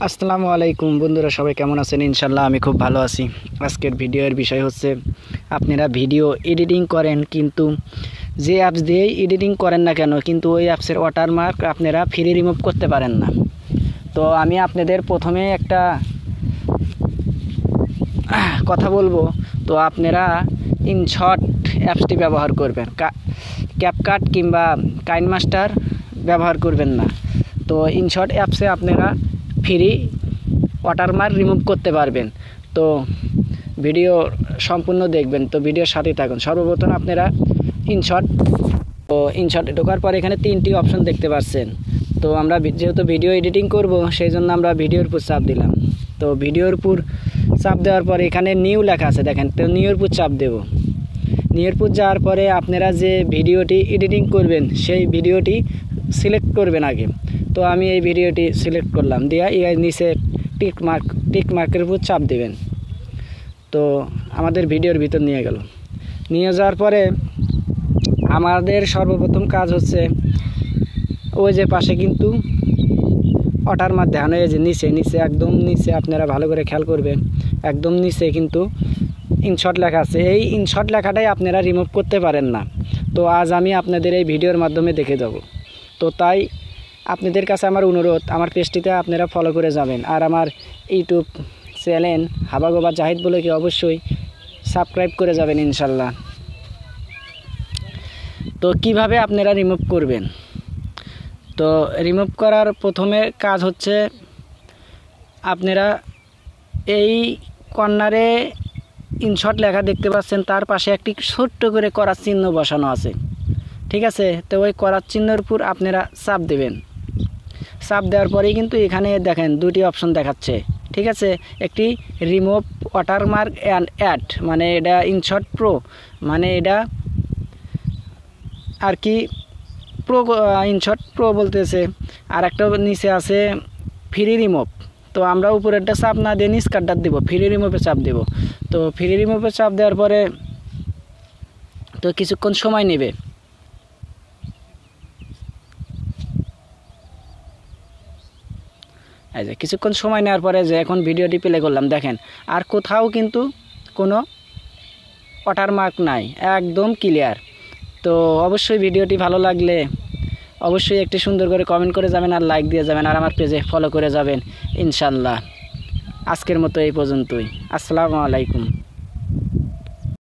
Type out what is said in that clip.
আসসালামু আলাইকুম বন্ধুরা, সবাই কেমন আছেন? ইনশাল্লাহ আমি খুব ভালো আছি। আজকের ভিডিওর বিষয় হচ্ছে, আপনারা ভিডিও এডিটিং করেন কিন্তু যে অ্যাপস দিয়েই এডিটিং করেন না কেন, কিন্তু ওই অ্যাপসের ওয়াটারমার্ক আপনারা ফ্রি রিমুভ করতে পারেন না। তো আমি আপনাদের প্রথমে একটা কথা বলবো। তো আপনারা ইনশট অ্যাপসটি ব্যবহার করবেন, ক্যাপকাট কিংবা কাইনমাস্টার ব্যবহার করবেন না। তো ইনশট অ্যাপসে আপনারা ফ্রি ওয়াটারমার্ক রিমুভ করতে পারবেন। তো ভিডিও সম্পূর্ণ দেখবেন, তো ভিডিওর সাথেই থাকুন। সর্বপ্রথম আপনারা ইনশটে ঢোকার পর এখানে 3টি অপশন দেখতে পাচ্ছেন। তো আমরা যেহেতু ভিডিও এডিটিং করব, সেই জন্য আমরা ভিডিওর উপর চাপ দিলাম। তো ভিডিওর উপর চাপ দেওয়ার পরে এখানে নিউ লেখা আছে, দেখেন। তো নিউর উপর চাপ দেব। নিউর উপর যাওয়ার পরে আপনারা যে ভিডিওটি এডিটিং করবেন সেই ভিডিওটি সিলেক্ট করবেন আগে। তো আমি এই ভিডিওটি সিলেক্ট করলাম, দিয়ে এর নিচে টিক মার্কের উপর চাপ দেবেন। তো আমাদের ভিডিওর ভিতর নিয়ে গেল। নিয়ে যাওয়ার পরে আমাদের সর্বপ্রথম কাজ হচ্ছে, ওই যে পাশে কিন্তু ওয়াটারমার্ক দেখানো, এই যে নিচে একদম নিচে, আপনারা ভালো করে খেয়াল করবেন, একদম নিচে কিন্তু ইনশট লেখা আছে। এই ইনশট লেখাটাই আপনারা রিমুভ করতে পারেন না। তো আজ আমি আপনাদের এই ভিডিওর মাধ্যমে দেখে যাব। তো তাই আপনাদের কাছে আমার অনুরোধ, আমার পেজটিতে আপনারা ফলো করে যাবেন, আর আমার ইউটিউব চ্যানেল হাবাগোবা জাহিদ বলে কি অবশ্যই সাবস্ক্রাইব করে যাবেন ইনশাল্লাহ। তো কিভাবে আপনারা রিমুভ করবেন? তো রিমুভ করার প্রথমে কাজ হচ্ছে, আপনারা এই কর্নারে ইনশট লেখা দেখতে পাচ্ছেন, তার পাশে একটি ছোট্ট করে করার চিহ্ন বসানো আছে, ঠিক আছে? তো ওই করার চিহ্নের উপর আপনারা চাপ দেবেন। চাপ দেওয়ার পরেই কিন্তু এখানে দেখেন 2টি অপশন দেখাচ্ছে, ঠিক আছে? একটি রিমুভ ওয়াটারমার্ক অ্যান্ড অ্যাড, মানে এটা ইনশট প্রো, মানে এটা আর কি ইনশট প্রো বলতেছে। আর একটা নিচে আছে ফ্রি রিমুভ। তো আমরা উপরেরটা চাপ না দিয়ে নিচ কাটটা দেবো, ফ্রি রিমুভে চাপ দেব। তো ফ্রি রিমুভে চাপ দেওয়ার পরে তো কিছুক্ষণ সময় নেবে। এই যে কিছুক্ষণ সময় নেওয়ার পরে যে এখন ভিডিওটি প্লে করলাম, দেখেন আর কোথাও কিন্তু কোনো ওয়াটারমার্ক নাই, একদম ক্লিয়ার। তো অবশ্যই ভিডিওটি ভালো লাগলে অবশ্যই একটি সুন্দর করে কমেন্ট করে যাবেন, আর লাইক দিয়ে যাবেন, আর আমার পেজে ফলো করে যাবেন ইনশাল্লাহ। আজকের মতো এই পর্যন্তই। আসসালামু আলাইকুম।